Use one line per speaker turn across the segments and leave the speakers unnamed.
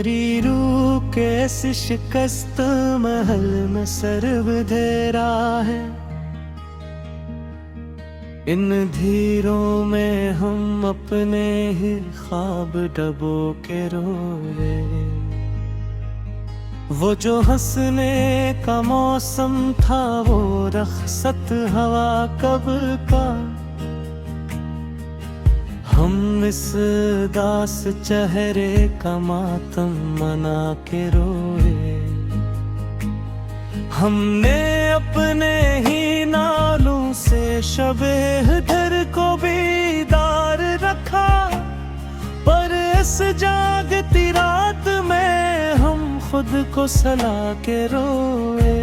मरी रूह के इस शिकस्त महल में सर्व धेरा है। इन धीरों में हम अपने ही ख्वाब डबो के रोए। वो जो हंसने का मौसम था वो रखसत हवा कब का। हम इस दास चेहरे का मातम मना के रोए। हमने अपने ही नालों से शबे दर को बेदार रखा, पर इस जागती रात में हम खुद को सला के रोए।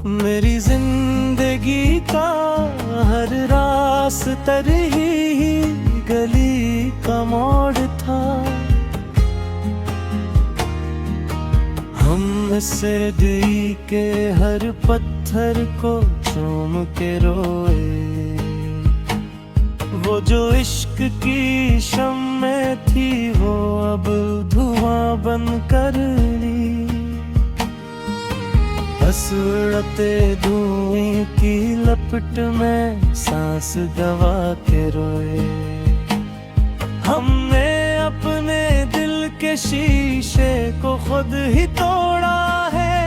मेरी जिंदगी का हर रास्ता ही गली का मोड़ था। हम से दिल के हर पत्थर को चूम के रोए। वो जो इश्क की शम्में थी वो अब धुआं बन कर ली। बस उड़ते धुएं की लपट में सांस गवा के रोए। हमने अपने दिल के शीशे को खुद ही तोड़ा है।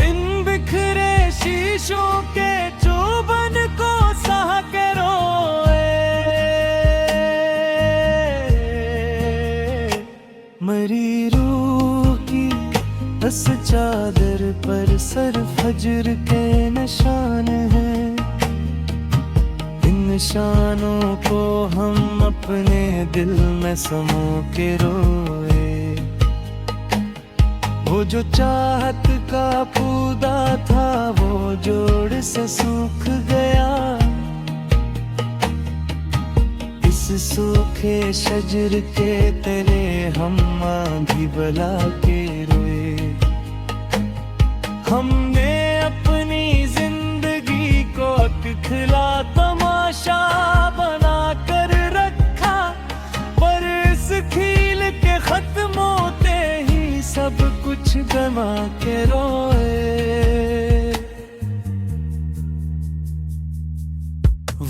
इन बिखरे शीशों के चुभन को सह के रोए। मरी रूह की बस चादर पर सर फजर के निशान हैं। इन निशानों को हम अपने दिल में समो के रोए। वो जो चाहत का पौधा था वो जोड़ से सूख गया। इस सूखे शजर के तले हम आंधी बला के रोए। हमने अपनी जिंदगी को खिला तमाशा बना कर रखा, पर इस खील के खत्म होते ही सब कुछ गमा के रोए।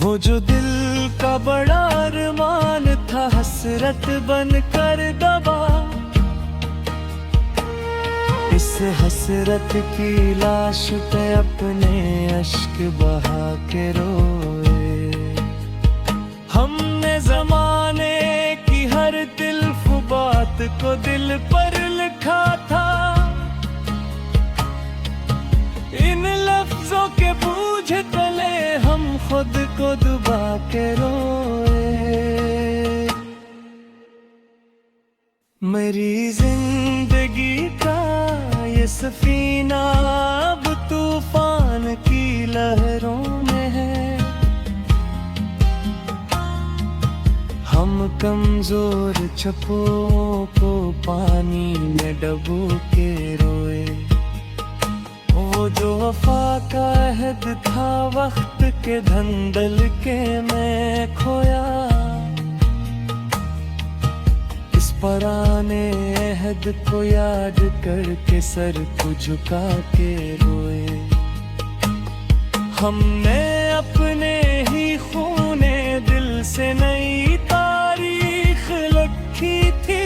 वो जो दिल का बड़ा अरमान था हसरत बन कर दबा। इस हसरत की लाश पे अपने अश्क बहा के रोए। हमने जमाने की हर दिल्फ बात को दिल पर लिखा था। इन लफ्जों के बूझ तले हम खुद को डुबा के रोए। मेरी जिंदगी का ये सफीना अब तूफान की लहरों में है। हम कमजोर छपों को पानी में डबो के रोए। वो जो वफा का अहद था वक्त के धंधल के में खोया। इस पुराने अहद को याद करके सर को झुका के रोए। हमने अपने ही खूने दिल से नई तारीख लिखी थी।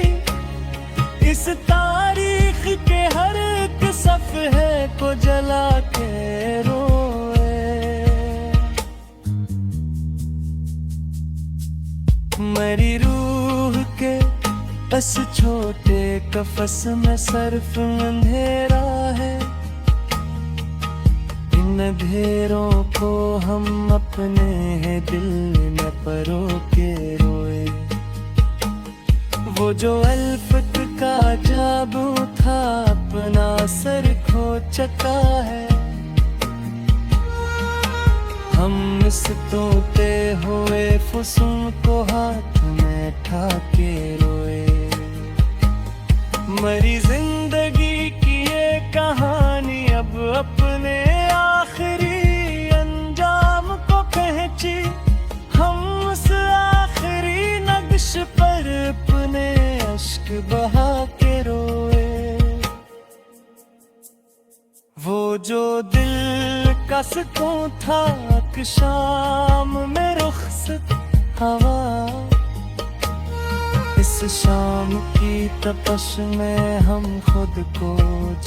इस तारीख के हर एक सफ़हे को जला के रोए। मेरी रूह के बस छोटे कफस में सर्फ अंधेरा है। इन अंधेरों को हम अपने दिल में परो के रोए। वो जो अल्फत का जादू था अपना सर खो चुका है। हम इस तोते हुए फुसूं को हाथ में उठा के रोए। मरी जिंदगी की ये कहानी अब अपने आखिरी अंजाम को पहुंची। जो दिल का सुकून था कि शाम में रुखसत हवा, इस शाम की तपश में हम खुद को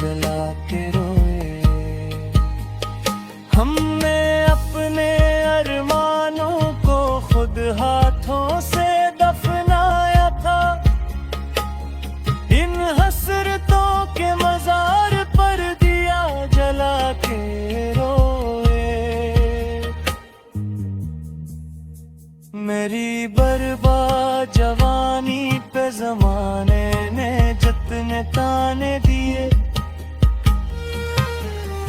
जला के रोए। हमने अपने अरमानों को खुद हाथों से दफनाया था, इन हसरतों के मजार पर दिया जला के रोए। मेरी बर्बाद जवानी पे जमाने ने जितने ताने दिए,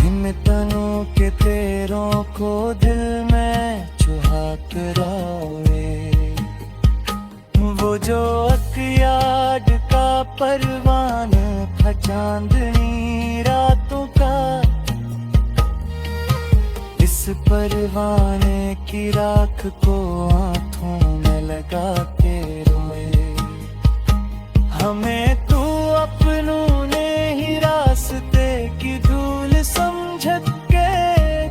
इन तनों के तेरों को दिल में चुहा कर रोए। वो जो अकियाड का परवान था चांदनी रातों का, इस परवाने की राख को आंखों में लगा के रोए। हमें तू अपनों ने ही रास्ते की धूल समझ के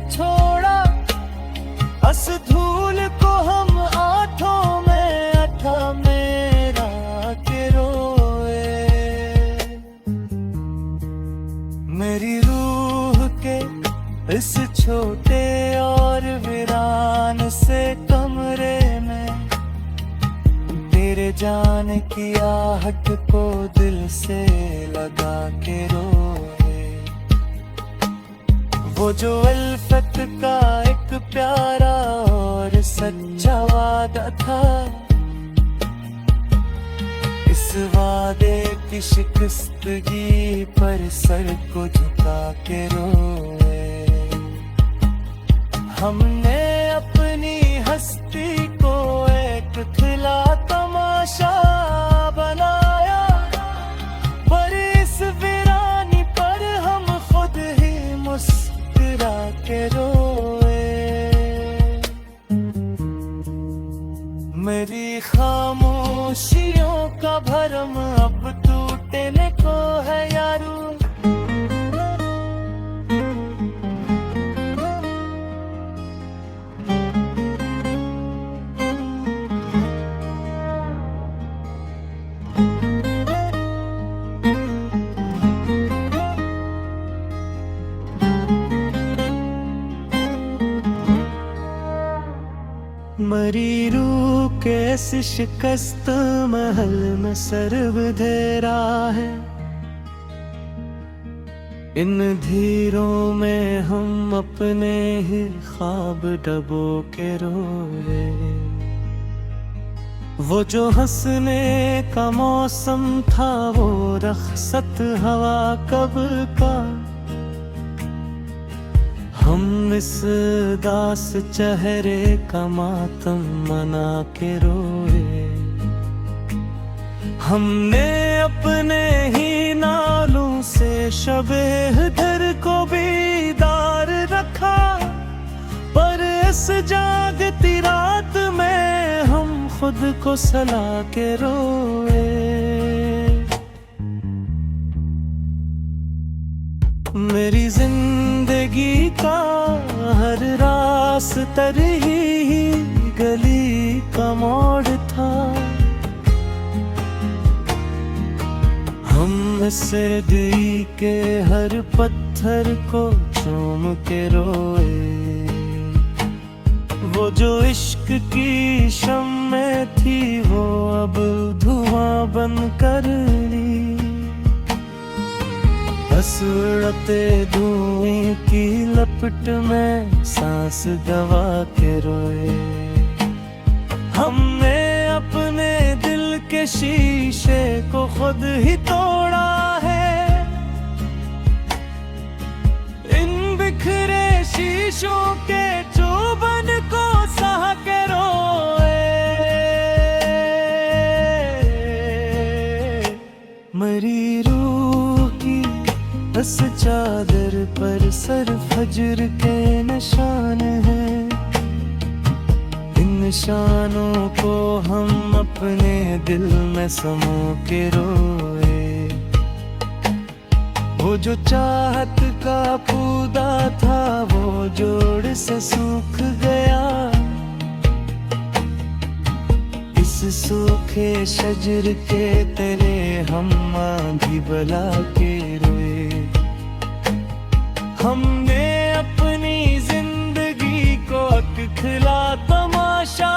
छोड़ा, अस धूल को हम आठों में अठा मेरा के रोए। मेरी रूह के इस छोटे और वीरान से कमरे में तेरे जाने की आहट को दिल से लगा के रोए। वो जो अल्फत का एक प्यारा और सच्चा वादा था, इस वादे की शिकस्तगी पर सर को झुका के रोए। हमने अपनी हस्ती को एक खिला तमाशा बनाया, पर इस वीरानी पर हम खुद ही मुस्कुरा के रोए। मेरी खामोशियों का भरम अब टूटने को है यारू, मरी रूह के इस शिकस्त महल में सर्व धेरा है, इन धीरों में हम अपने ही ख्वाब डबो के रोए। वो जो हंसने का मौसम था वो रखसत हवा कब का, हम इस दास चेहरे का मातम मना के रोए। हमने अपने ही नालों से शबे दर को बीदार रखा, पर इस जागती रात में हम खुद को सला के रोए। मेरी जिंदगी का हर रास्ता ही गली का मोड़ था, हम इसे दिल के हर पत्थर को चूम के रोए। वो जो इश्क की शम्में थी वो अब धुआं बन कर ली, बस उड़ते धुएं की लपट में सांस गवा के रोए। हमने अपने दिल के शीशे को खुद ही तोड़ा है, इन बिखरे शीशों के चुभन को सह के रोए। मरी रूह की बस चादर पर सर फजर के निशान हैं, इन निशानों को हम अपने दिल में समो के रोए। वो जो चाहत का पौधा था वो जोड़ से सूख गया। इस सूखे शजर के तेरे हम आंधी बला के रोए। हमने अपनी जिंदगी को खिला तमाशा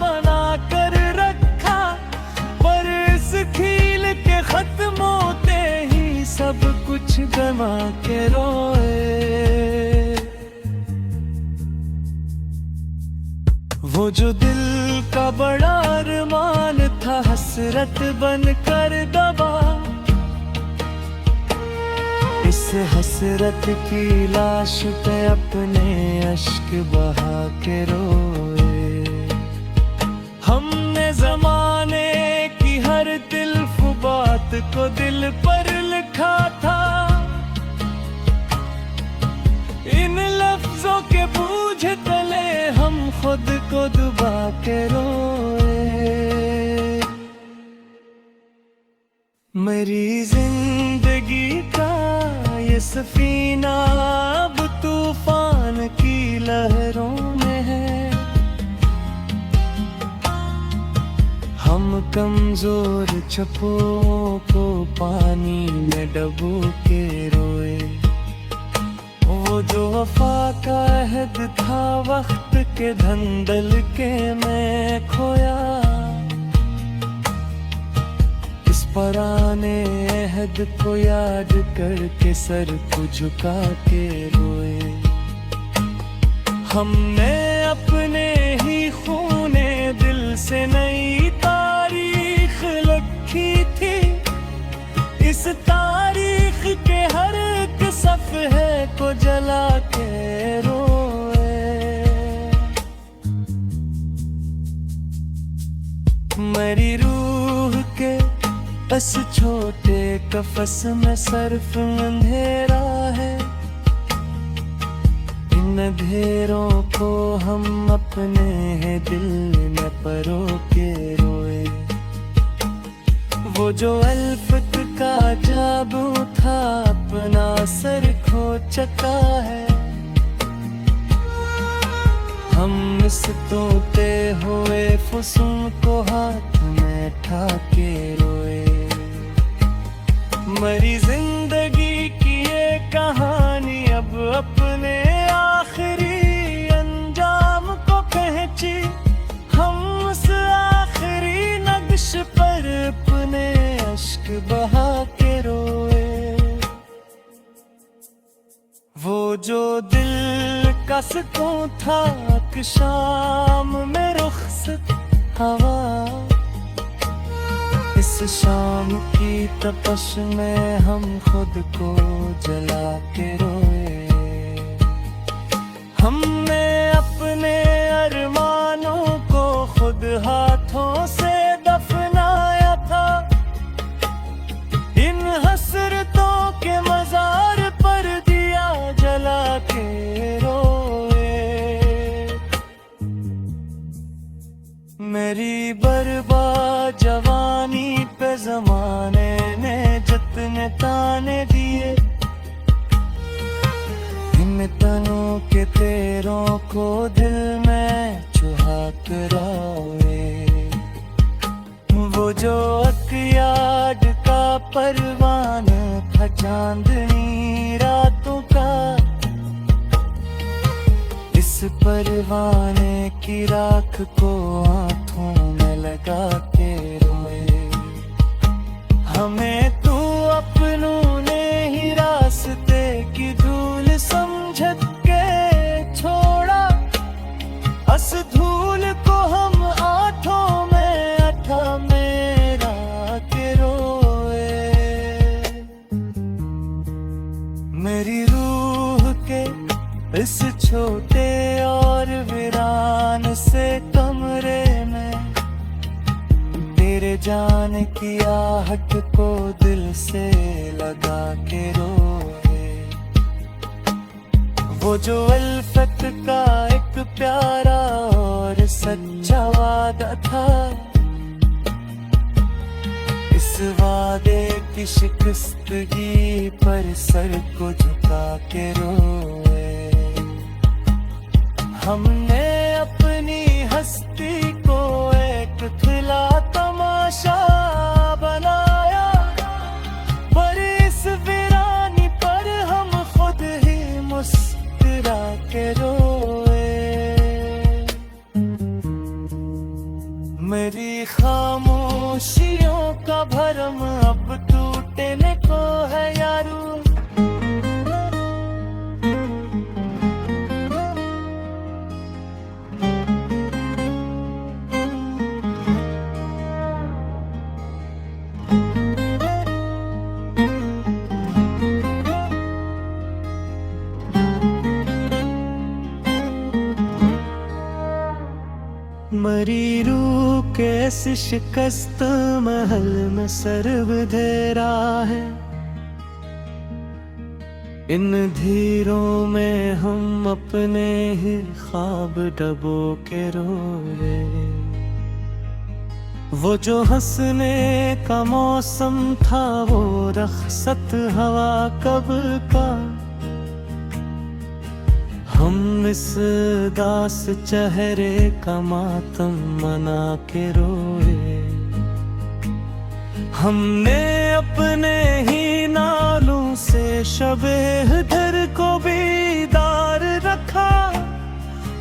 बना कर रखा, पर इस खील के खत्म होते ही सब कुछ गमा के रोए। वो जो दिल का बड़ा अरमान था हसरत बन कर दबा, इस हसरत की लाश पे अपने अश्क बहा के रोए। हमने जमाने की हर दिल्फ बात को दिल पर लिखा था, इन लफ्जों के बूझ तले हम खुद को डुबा के रोए। मेरी जिंदगी का ये सफीना अब तूफान की लहरों में है। हम कमजोर छपों को पानी में डुबो के रोए। वो जो वफा का अहद था वक्त के धंधल के में खोया, इस पुराने अहद को याद करके सर को झुका के रोए। हमने अपने ही खूने दिल से नई तारीख लिखी थी, इस तारीख के हर एक सफ़हे को जला के रोए। मेरी रूह के बस छोटे कफस में सर्फ अंधेरा है, इन अंधेरों को हम अपने दिल में परो के रोए। वो जो अल्फत का जादू था अपना सर खो चुका है, हम इस तोते हुए फुसूं को हाथ में उठा के रोए। मरी जिंदगी की ये कहानी अब अपने आखिरी अंजाम को पहुंची, हम उस आखिरी नक्श पर अपने अश्क बहा के रोए। वो जो दिल का सुकून था कि शाम में रुखसत हवा, इस शाम की तपश में हम खुद को जला के रोए। हमने अपने अरमानों को खुद हाथों से दफनाया था, इन हसरतों के मजार पर दिया जला के रोए। मेरी बर्बाद जवानी पे जमाने ने जितने ताने दिए, इन तनों के तेरों को दिल में चुहा कर रोए। वो जो अकियाड का परवाना था चांदनी रातों का, इस परवाने की राख को आंखों में लगा के रोए। हमें तू अपनों ने ही रास्ते की धूल समझ के छोड़ा, अस धूल को हम आंखों में अठा मेरा के रोए। मेरी रूह के इस छोटे और वीरान से कमरे में तेरे जान की आहट को दिल से लगा के रोए। वो जो अल्फत का एक प्यारा और सच्चा वादा था, इस वादे की शिकस्तगी पर सर को झुका के रोए। हमने अपनी हस्ती को एक खिला तमाशा बनाया, पर इस वीरानी पर हम खुद ही मुस्कुरा के रोए। मेरी खामोशियों का भरम अब टूटने को है यारू। मरी रूह कैसी शिकस्त महल में सर्व धेरा है। इन धीरों में हम अपने ही ख्वाब डबो के रोए। वो जो हंसने का मौसम था वो रखसत हवा कब का। हम इस दास चेहरे का मातम मना के रोए। हमने अपने ही नालों से शब-ए-दर को बीदार रखा,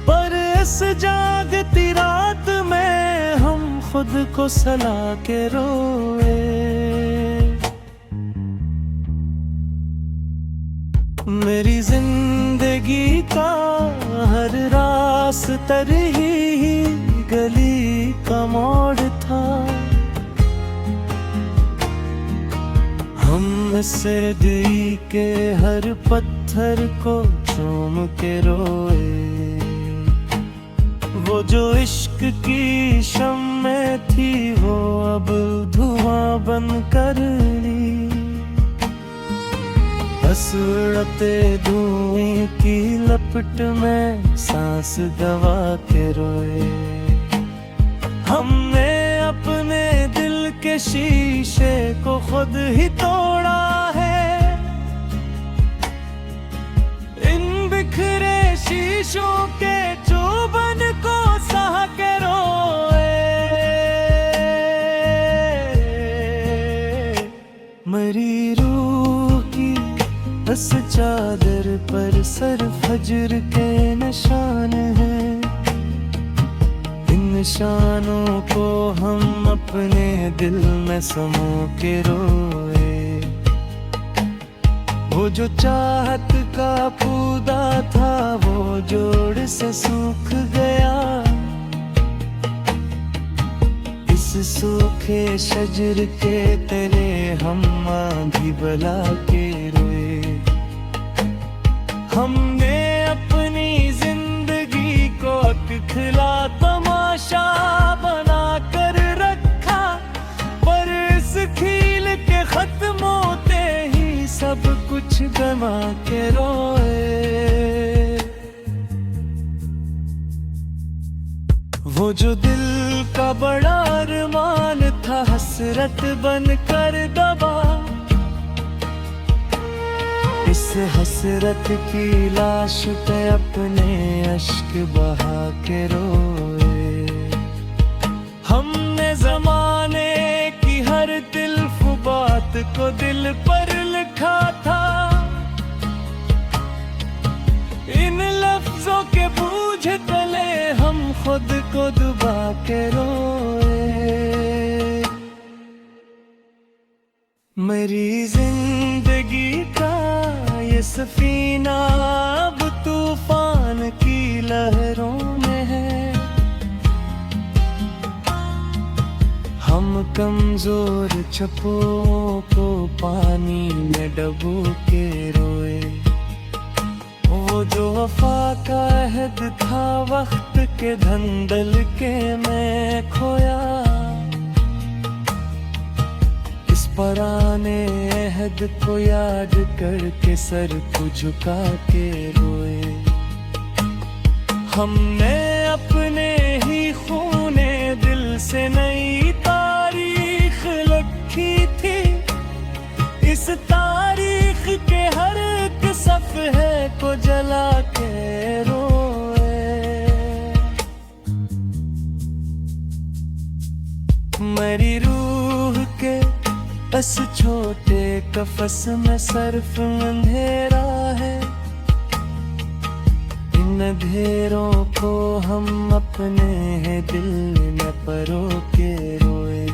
पर इस जागती रात में हम खुद को सला के रोए। मेरी जिंदगी का हर रास्ता ही गली का मोड़ था। हम सर्दी के हर पत्थर को चूम के रोए। वो जो इश्क की शम्में थी वो अब धुआं बन कर ली। बस उड़ते धुएं की लपट में सांस दबा के रोए। हमने अपने दिल के शीशे को खुद ही तोड़ा है। इन बिखरे शीशों के चुभन को सह के रोए। मरी रूह की बस चादर पर सर फजर के निशान हैं। इन निशानों को हम अपने दिल में समो के रोए। वो जो चाहत का पौधा था वो जोड़ से सूख गया। इस सूखे शजर के तले हम आंधी बला के रोए। हमने अपनी जिंदगी को एक खिला तमाशा बना कर रखा, पर इस खील के खत्म होते ही सब कुछ गमा के रोए। वो जो दिल का बड़ा अरमान था हसरत बन कर दबा। इस हसरत की लाश पे अपने अश्क बहा के रोए। हमने जमाने की हर दिल्फ बात को दिल पर लिखा था। इन लफ्जों के बूझ तले हम खुद को डुबा के रोए। मेरी जिंदगी का ये सफीना अब तूफान की लहरों में है। हम कमजोर छपों को पानी में डबो के रोए। वो जो वफा का अहद था वक्त के धंधल के में खोया। इस पराने अहद को याद करके सर को झुका के रोए। हमने अपने ही खूने दिल से नई तारीख लिखी थी। इस तारीख के हर एक सफ़हे को जला के रोए। मेरी रूह के बस छोटे कफस में सर्फ अंधेरा है, इन अंधेरों को हम अपने दिल में परो के रोए।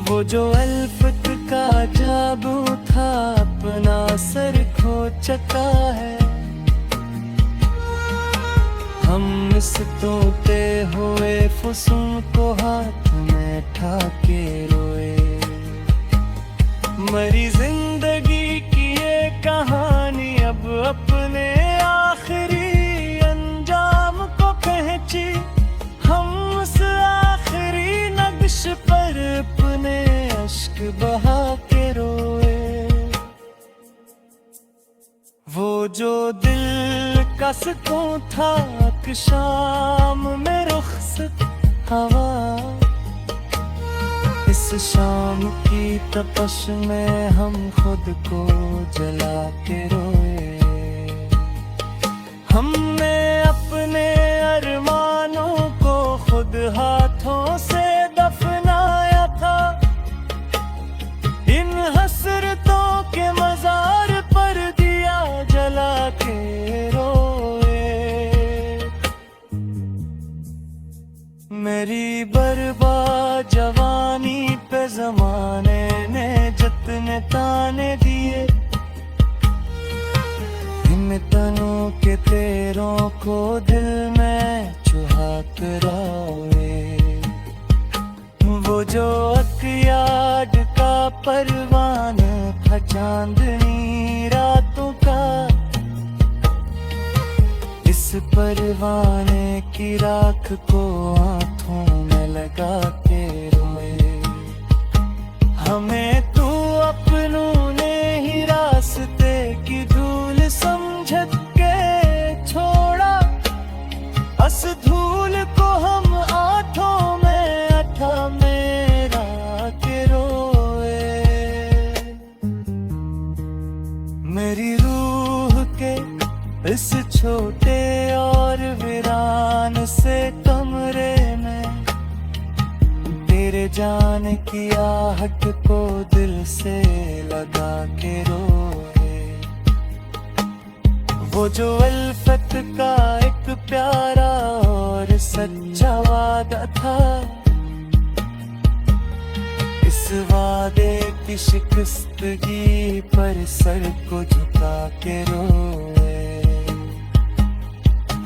वो जो अल्फत का जादू था अपना सर खो चुका है, हम इस तोते हुए फुसूं को हाथ में ठाके रोए। मरी जिंदगी की ये कहानी अब अपने आखिरी अंजाम को पहुंची, हम उस आखिरी नक्श पर अपने अश्क बहा के रोए। वो जो दिल का सुकून था कि शाम में रुखसत हवा, इस शाम की तपश में हम खुद को जला के रोए। हमने अपने अरमानों को खुद हाथों से दफनाया था, इन हसरतों के मजार पर दिया जला के रोए। मेरी बर्बाद जवानी पे जमाने ने जितने ताने दिए, इन तनों के तेरों को दिल में चुहा कर रोए। वो जो अकयाड का परवान था चांदनी रातों का, इस परवाने की राख को आंखों में लगा के रोए। हमें तू अपनों ने ही रास्ते की धूल समझ के छोड़ा, अस धूल को हम आंखों में अठा मेरा के रोए। मेरी रूह के इस छोटे और वीरान से कमरे में तेरे जाने की आहट को दिल से लगा के रोए। वो जो अल्फत का एक प्यारा और सच्चा वादा था, इस वादे की शिकस्तगी पर सर को झुका के रोए।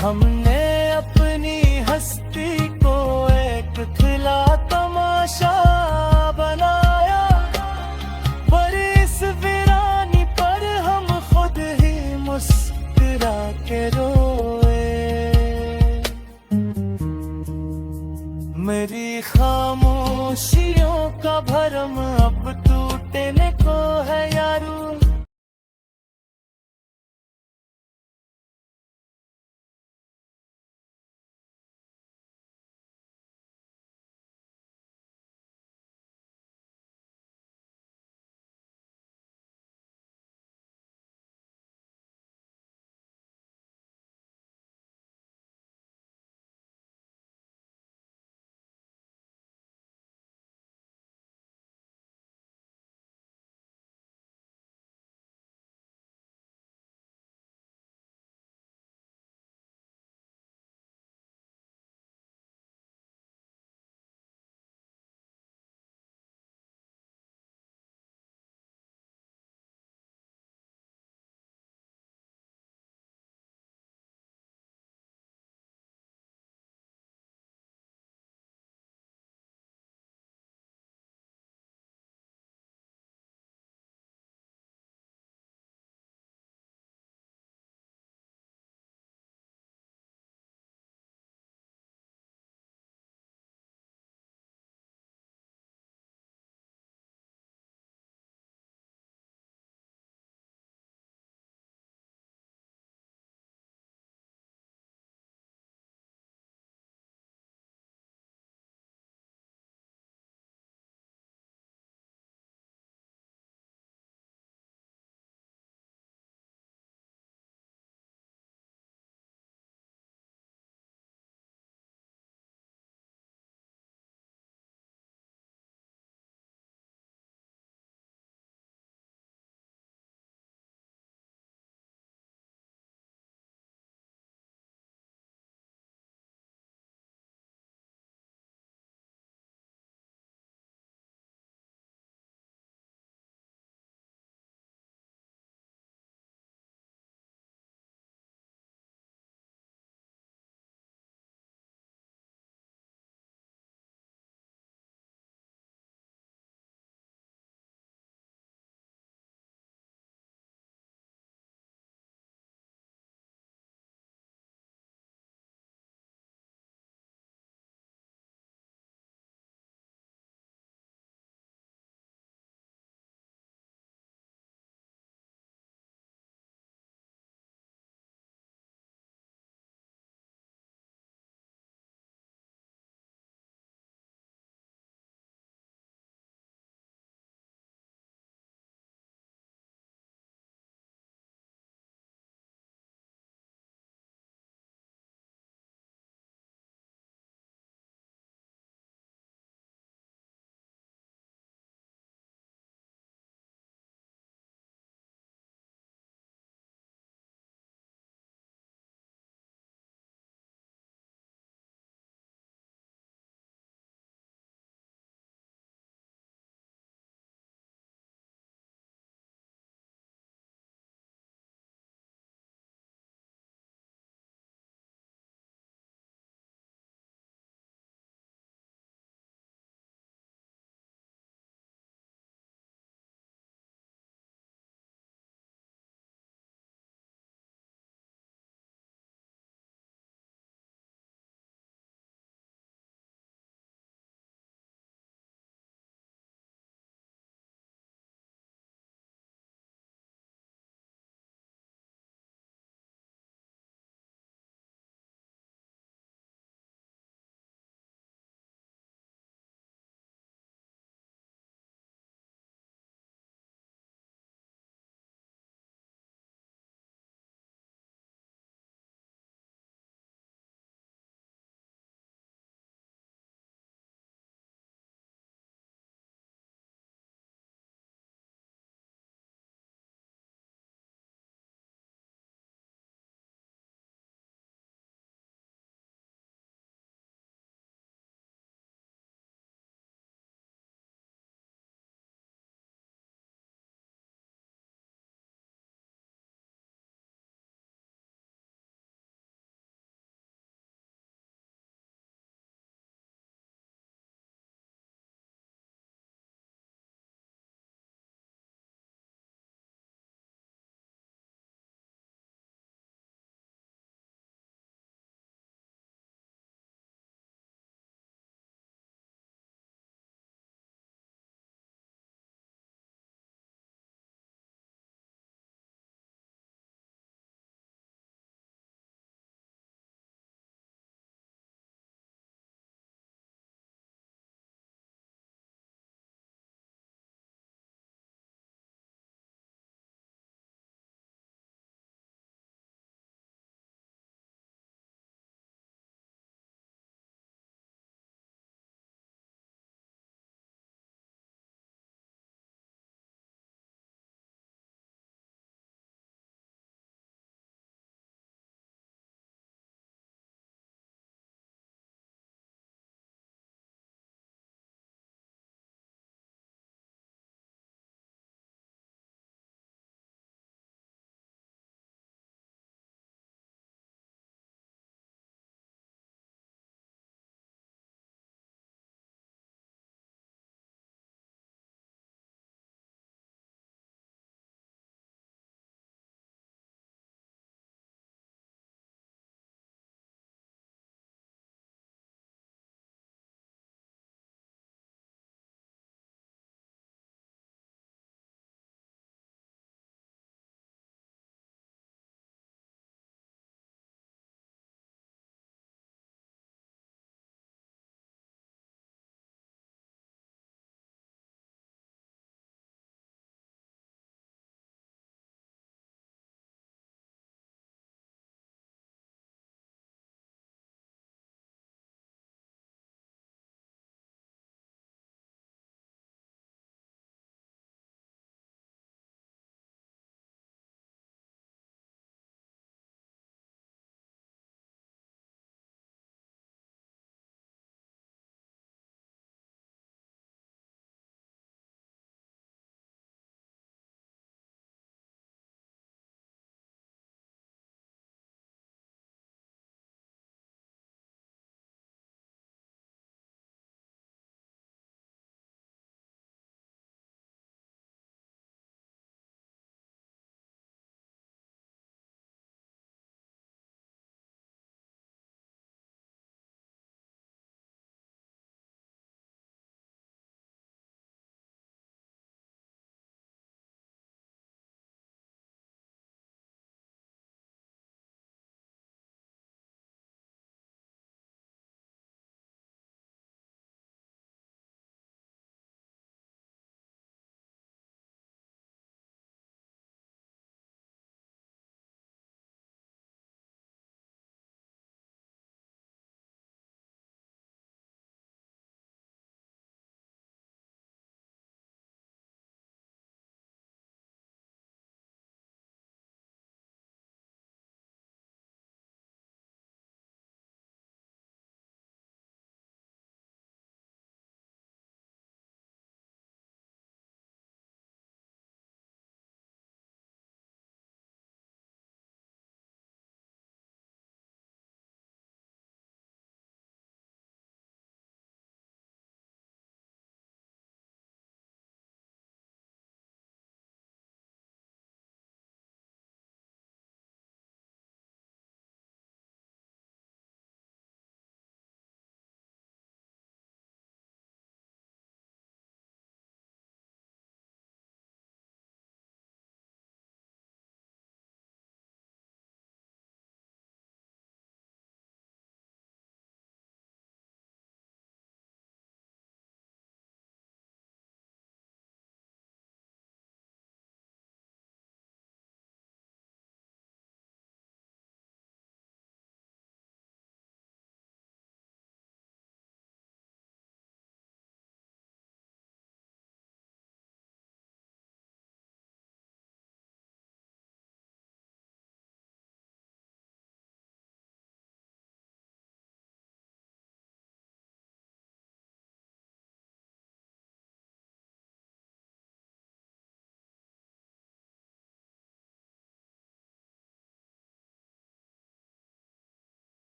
हमने अपनी हस्ती को एक खिला तमाशा